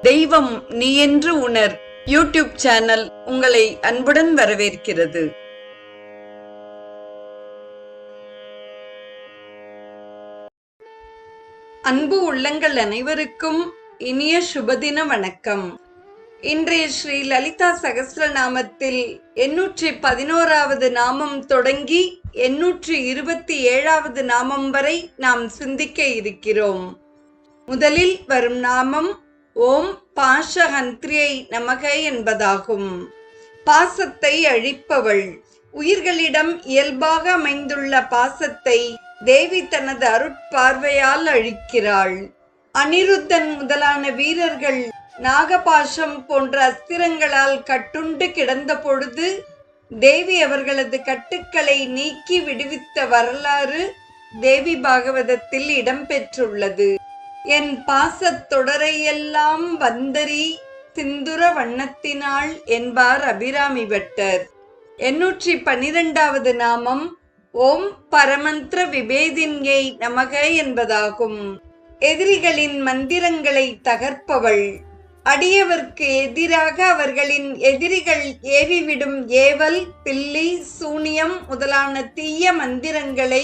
தெய்வம் நீ என்று உணர் யூடியூப் சேனல் உங்களை அன்புடன் வரவேற்கிறது. அன்பு உள்ளங்கள் அனைவருக்கும் இனிய சுபதின வணக்கம். இன்றைய ஸ்ரீ லலிதா சகஸ்ரநாமத்தில் 811வது நாமம் தொடங்கி 827வது நாமம் வரை நாம் சிந்திக்க இருக்கிறோம். முதலில் வரும் நாமம் ஓம் பாஷஹந்திரியை நமக என்பதாகும். பாசத்தை அழிப்பவள். உயிர்களிடம் இயல்பாக அமைந்துள்ள பாசத்தை தேவி தனது அருட்பார்வையால் அழிக்கிறாள். அனிருத்தன் முதலான வீரர்கள் நாகபாஷம் போன்ற அஸ்திரங்களால் கட்டுண்டு கிடந்த பொழுது தேவி அவர்களது கட்டுக்களை நீக்கி விடுவித்த வரலாறு தேவி பாகவதத்தில் இடம்பெற்றுள்ளது. என் பாசத் தொடரையெல்லாம் வந்தரி சிந்துர வண்ணத்தினாள் என்பார் அபிராமி பட்டர். 812வது நாமம் ஓம் பரமந்திர விபேதின்யை நமக என்பதாகும். எதிரிகளின் மந்திரங்களை தகர்ப்பவள். அடியவர்க்கு எதிராக அவர்களின் எதிரிகள் ஏவிவிடும் ஏவல், பில்லி, சூனியம் முதலான தீய மந்திரங்களை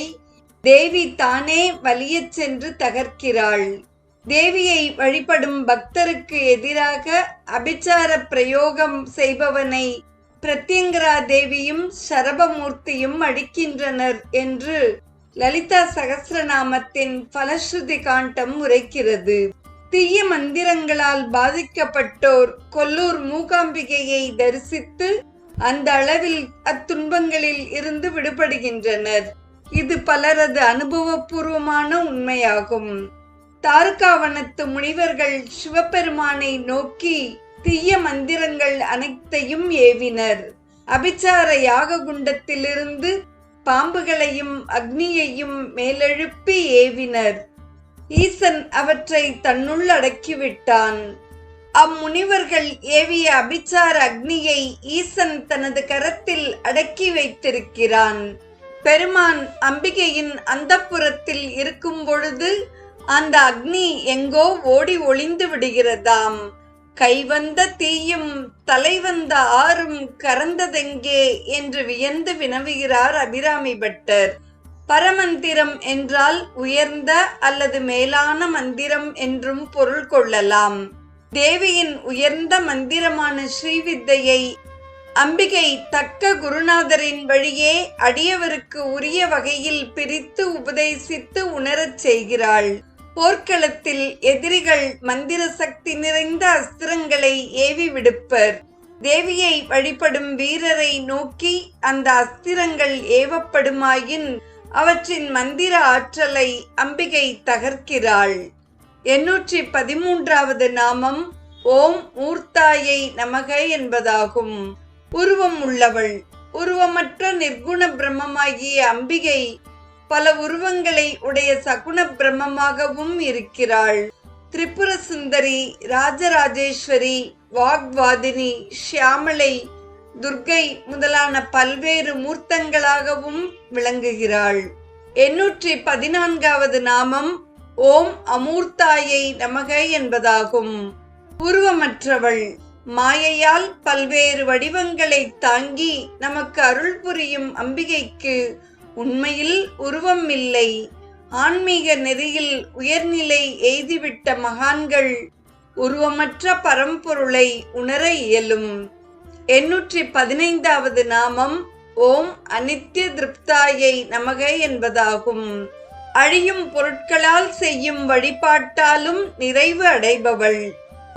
தேவி தானே வலியச் சென்று தகர்க்கிறாள். தேவியை வழிபடும் பக்தருக்கு எதிராக அபிச்சார பிரயோகம் செய்பவனை பிரத்யங்கரா தேவியும் சரபமூர்த்தியும் அடிக்கின்றனர் என்று லலிதா சகஸ்ரநாமத்தின் பலஸ்ருதி காண்டம் உரைக்கிறது. தீய மந்திரங்களால் பாதிக்கப்பட்டோர் கொல்லூர் மூகாம்பிகையை தரிசித்து அந்த அளவில் அத்துன்பங்களில் இருந்து விடுபடுகின்றனர். இது பலரது அனுபவபூர்வமான உண்மையாகும். தாருகாவனத்து முனிவர்கள் சிவபெருமானை நோக்கி தீய மந்திரங்கள் அனைத்தையும் ஏவினர். அபிச்சார யாக குண்டத்திலிருந்து பாம்புகளையும் அக்னியையும் மேலெழுப்பி ஏவினர். ஈசன் அவற்றை தன்னுள் அடக்கிவிட்டான். அம்முனிவர்கள் ஏவிய அபிச்சார அக்னியை ஈசன் தனது கரத்தில் அடக்கி வைத்திருக்கிறான். பெருமான் அம்பிகையின் அந்தப்புறத்தில் இருக்கும் பொழுது அந்த அக்னி எங்கோ ஓடி ஒளிந்து விடுகிறதாம். கைவந்த தீயும் தலைவந்த ஆறும் கறந்ததெங்கே என்று வியந்து வினவுகிறார் அபிராமி பட்டர். பரமந்திரம் என்றால் உயர்ந்த அல்லது மேலான மந்திரம் என்றும் பொருள் கொள்ளலாம். தேவியின் உயர்ந்த மந்திரமான ஸ்ரீவித்தையை அம்பிகை தக்க குருநாதரின் வழியே அடியவருக்கு உரிய வகையில் பிரித்து உபதேசித்து உணரச் செய்கிறாள். போர்க்களத்தில் எதிரிகள் மந்திர சக்தி நிறைந்த அஸ்திரங்களை ஏவி விடுப்பர். தேவியை வழிபடும் வீரரை நோக்கி அந்த அஸ்திரங்கள் ஏவப்படுமாயின் அவற்றின் மந்திர ஆற்றலை அம்பிகை தகர்க்கிறாள். 813வது நாமம் ஓம் மூர்த்தாயை நமக என்பதாகும். உருவம் உள்ளவள். உருவமற்ற நிர்குண பிரம்மமாகிய அம்பிகை பல உருவங்களை உடைய சகுண பிரம்மமாகவும் இருக்கிறாள். திரிபுர சுந்தரி, ராஜராஜேஸ்வரி, வாக்வாதினி, ஷியாமளை, துர்கை முதலான பல்வேறு மூர்த்தங்களாகவும் விளங்குகிறாள். 814வது நாமம் ஓம் அமூர்த்தாயை நமக என்பதாகும். உருவமற்றவள். மாயையால் பல்வேறு வடிவங்களை தாங்கி நமக்கு அருள் புரியும் அம்பிகைக்கு உண்மையில் உருவம் இல்லை. ஆன்மீக நெறியில் உயர்நிலை எய்திவிட்ட மகான்கள் உருவமற்ற பரம்பொருளை உணர இயலும். 815வது நாமம் ஓம் அனித்ய திருப்தாயை நமக என்பதாகும். அழியும் பொருட்களால் செய்யும் வழிபாட்டாலும் நிறைவு அடைபவள்.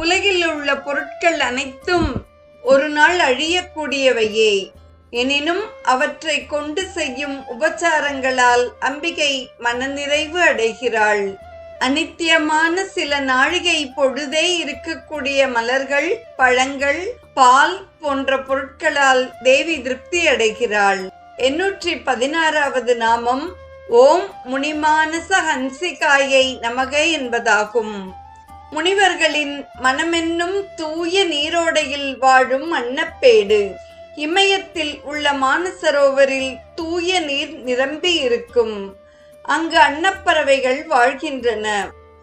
உலகில் உள்ள பொருட்கள் அனைத்தும் ஒரு நாள் அழியக்கூடியவையே. எனினும் அவற்றை கொண்டு செய்யும் உபச்சாரங்களால் அம்பிகை மனநிறைவு அடைகிறாள். அனித்தியமான சில நாழிகை பொழுதே இருக்கக்கூடிய மலர்கள், பழங்கள், பால் போன்ற பொருட்களால் தேவி திருப்தி அடைகிறாள். 816வது நாமம் ஓம் முனிமானச ஹன்சிகாயை நமக என்பதாகும். முனிவர்களின் மனமென்னும் தூய நீரோடையில் வாழும் அன்னப்பேடு. இமயத்தில் உள்ள மானசரோவரில் தூய நீர் நிரம்பி இருக்கும். அங்கு அன்னப்பறவைகள் வாழ்கின்றன.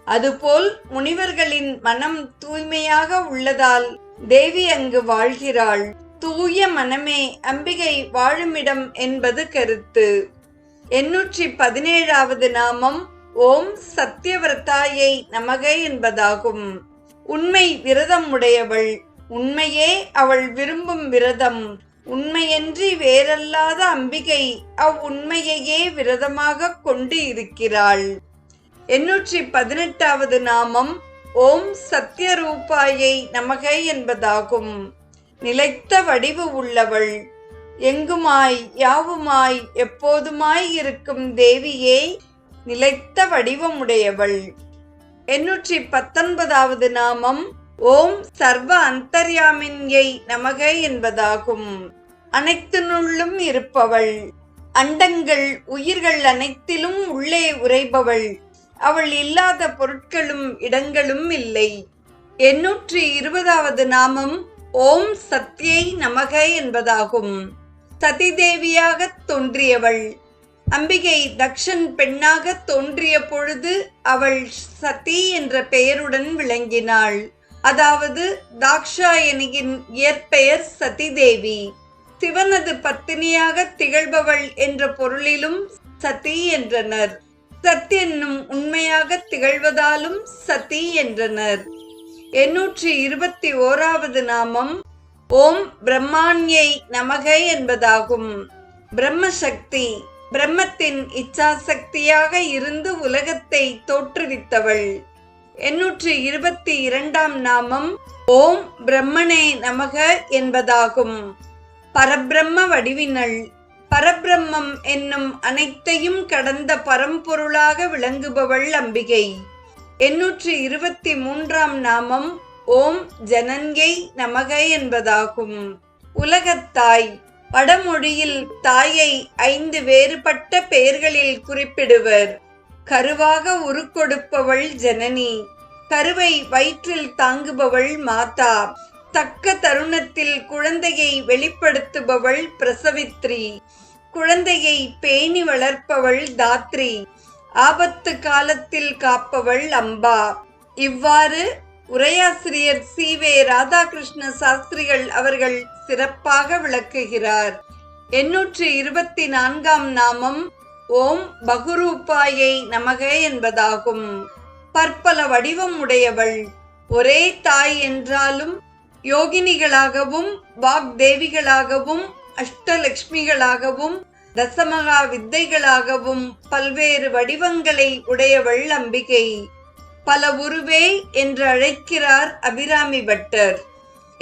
அதுபோல் முனிவர்களின் மனம் தூய்மையாக உள்ளதால் தேவி அங்கு வாழ்கிறாள். தூய மனமே அம்பிகை வாழுமிடம் என்பது கருத்து. 817வது நாமம் ஓம் சத்யவரதாயை நமக என்பதாகும். உண்மை விரதம் உடையவள். உண்மையே அவள் விரும்பும் விரதம். உண்மையன்றி வேறல்லாத அம்பிகை அவ்வுண்மையையே விரதமாக கொண்டு இருக்கிறாள். 818வது நாமம் ஓம் சத்யரூபாயை நமக என்பதாகும். நிலைத்த வடிவு உள்ளவள். எங்குமாய் யாவுமாய் எப்போதுமாய் இருக்கும் தேவியே நிலைத்த வடிவமுடையவள். 819வது நாமம் ஓம் சர்வ அந்தர்யாமின்யை நமக என்பதாகும். அனைத்தினுள்ளும் இருப்பவள். அண்டங்கள் உயிர்கள் அனைத்திலும் உள்ளே உறைபவள். அவள் இல்லாத பொருட்களும் இடங்களும் இல்லை. 820வது நாமம் ஓம் சத்யை நமக என்பதாகும். சதிதேவியாக தோன்றியவள். அம்பிகை தக்ஷன் பெண்ணாக தோன்றிய பொழுது அவள் சதி என்ற பெயருடன் விளங்கினாள். அதாவது தாக்ஷாயணியின் இயற்பெயர் சதிதேவி. சிவனது பத்தினியாக திகழ்பவள் என்ற பொருளிலும் சதி என்றனர். சத் என்னும் உண்மையாக திகழ்வதாலும் சதி என்றனர். 821வது நாமம் ஓம் பிரம்மாண்யை நமக என்பதாகும். பிரம்மசக்தி. பிரம்மத்தின் இச்சாசக்தியாக இருந்து உலகத்தை தோற்றுவித்தவள். 822ஆம் நாமம் ஓம் பிரம்மனே நமக என்பதாகும். பரபிரம்ம வடிவினள். பரபிரம்மம் என்னும் அனைத்தையும் கடந்த பரம்பொருளாக விளங்குபவள் அம்பிகை. 823ஆம் நாமம் ஓம் ஜனன்யை நமக என்பதாகும். உலகத்தாய். வடமொழியில் தாயை 5 வேறுபட்ட பெயர்களில் குறிப்பிடுவர். கருவாக உருக்கொடுப்பவள் ஜனனி. கருவை வயிற்றில் தாங்குபவள் மாதா. தக்க தருணத்தில் குழந்தையை வெளிப்படுத்துபவள் பிரசவித்ரி. குழந்தையை பேணி வளர்ப்பவள் தாத்ரி. ஆபத்து காலத்தில் காப்பவள் அம்பா. இவ்வாறு உரையாசிரியர் சி.வே. ராதாகிருஷ்ண சாஸ்திரிகள் அவர்கள் சிறப்பாக விளக்குகிறார். 824ஆம் நாமம் ஓம் பகுரூபாயை நமக என்பதாகும். பற்பல வடிவம் உடையவள். ஒரே தாய் என்றாலும் யோகினிகளாகவும் வாக்தேவிகளாகவும் அஷ்டலட்சுமிகளாகவும் தசமகா வித்தைகளாகவும் பல்வேறு வடிவங்களை உடையவள் அம்பிகை. பல உருவே என்று அழைக்கிறார் அபிராமி பட்டர்.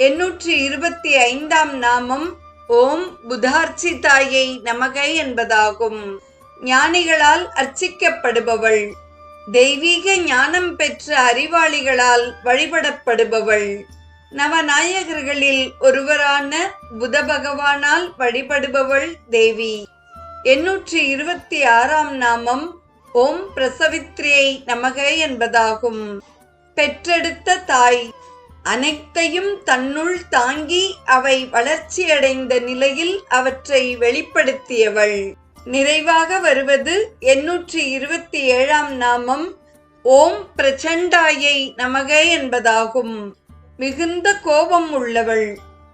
825ஆம் நாமம் ஓம் புதார்ச்சிதாயை நமக என்பதாகும். ஞானிகளால் அர்ச்சிக்கப்படுபவள். தெய்வீக ஞானம் பெற்ற அறிவாளிகளால் வழிபடப்படுபவள். நவநாயகர்களில் ஒருவரான புத பகவானால் வழிபடுபவள் தேவி. 826ஆம் நாமம் ஓம் பிரசவித்ரியை நமக என்பதாகும். பெற்றெடுத்த தாய். அனைத்தையும் தன்னுள் தாங்கி அவை வளர்ச்சியடைந்த நிலையில் அவற்றை வெளிப்படுத்தியவள். நிறைவாக வருவது 827ஆம் நாமம் ஓம் பிரச்சண்டாயை நமக என்பதாகும். மிகுந்த கோபம் உள்ளவள்.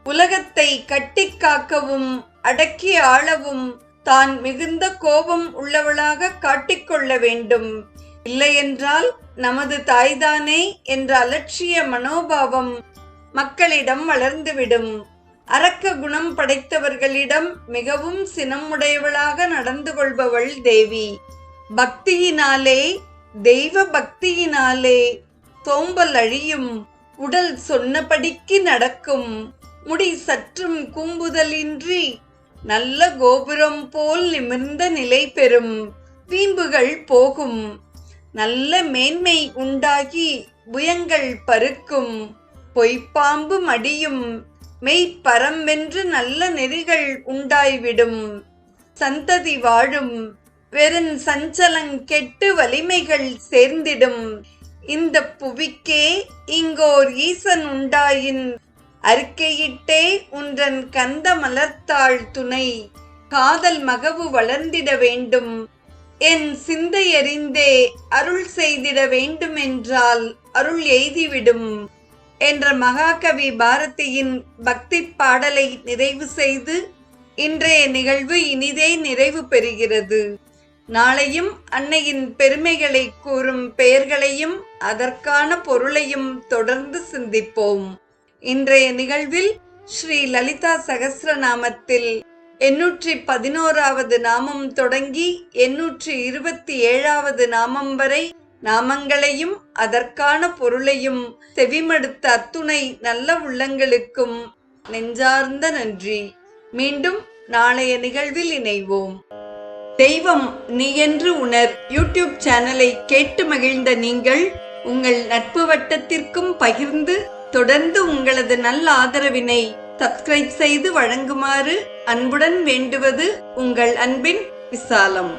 உலகத்தை கட்டி காக்கவும் அடக்கி ஆளவும் தான் மிகுந்த கோபம் உள்ளவளாக காட்டிக்கொள்ள வேண்டும். இல்லையென்றால் நமது தாய்தானே என்ற அலட்சிய மனோபாவம் மக்களிடம் வளர்ந்துவிடும். அரக்க குணம் படைத்தவர்களிடம் மிகவும் சினமுடையவளாக நடந்து கொள்பவள் தேவி. பக்தியினாலே, தெய்வ பக்தியினாலே சோம்பல் அழியும். உடல் சொன்னபடிக்கு நடக்கும். முடி சற்றும் கூம்புதலின்றி நல்ல கோபுரம் போல் நிமிர்ந்த நிலை பெறும். வீம்புகள் போகும். நல்ல மேன்மை உண்டாகி புயங்கள் பருக்கும். பொய்ப்பாம்பு மடியும். மெய்ப்பரம் வென்று நல்ல நெறிகள் உண்டாய்விடும். சந்ததி வாழும். வெறும் சஞ்சலங் கெட்டு வலிமைகள் சேர்ந்திடும். இந்த புவிக்கே இங்கோர் ஈசன் உண்டாயின் அறிக்கையிட்டே உன்றன் கந்த மலர்த்தாள் துணை. காதல் மகவு வளர்ந்திட வேண்டும். என் சிந்தை அறிந்தே அருள் செய்திட வேண்டுமென்றால் அருள் எய்திவிடும் என்ற மகாகவி பாரதியின் பக்தி பாடலை நிறைவு செய்து இன்றைய நிகழ்வு இனிதே நிறைவு பெறுகிறது. நாளையும் அன்னையின் பெருமைகளை கூறும் பெயர்களையும் அதற்கான பொருளையும் தொடர்ந்து சிந்திப்போம். இன்றைய நிகழ்வில் ஸ்ரீ லலிதா சகஸ்ரநாமத்தில் 811வது நாமம் தொடங்கி 827வது நாமம் வரை நாமங்களையும் அதற்கான பொருளையும் செவிமடுத்த அத்துணை நல்ல உள்ளங்களுக்கும் நெஞ்சார்ந்த நன்றி. மீண்டும் நாளைய நிகழ்வில் இணைவோம். தெய்வம் நீ என்று உணர் யூடியூப் சேனலை கேட்டு மகிழ்ந்த நீங்கள் உங்கள் நட்பு வட்டத்திற்கும் பகிர்ந்து தொடர்ந்து உங்களது நல்ல ஆதரவினை சப்ஸ்கிரைப் செய்து வழங்குமாறு அன்புடன் வேண்டுவது உங்கள் அன்பின் விசாலம்.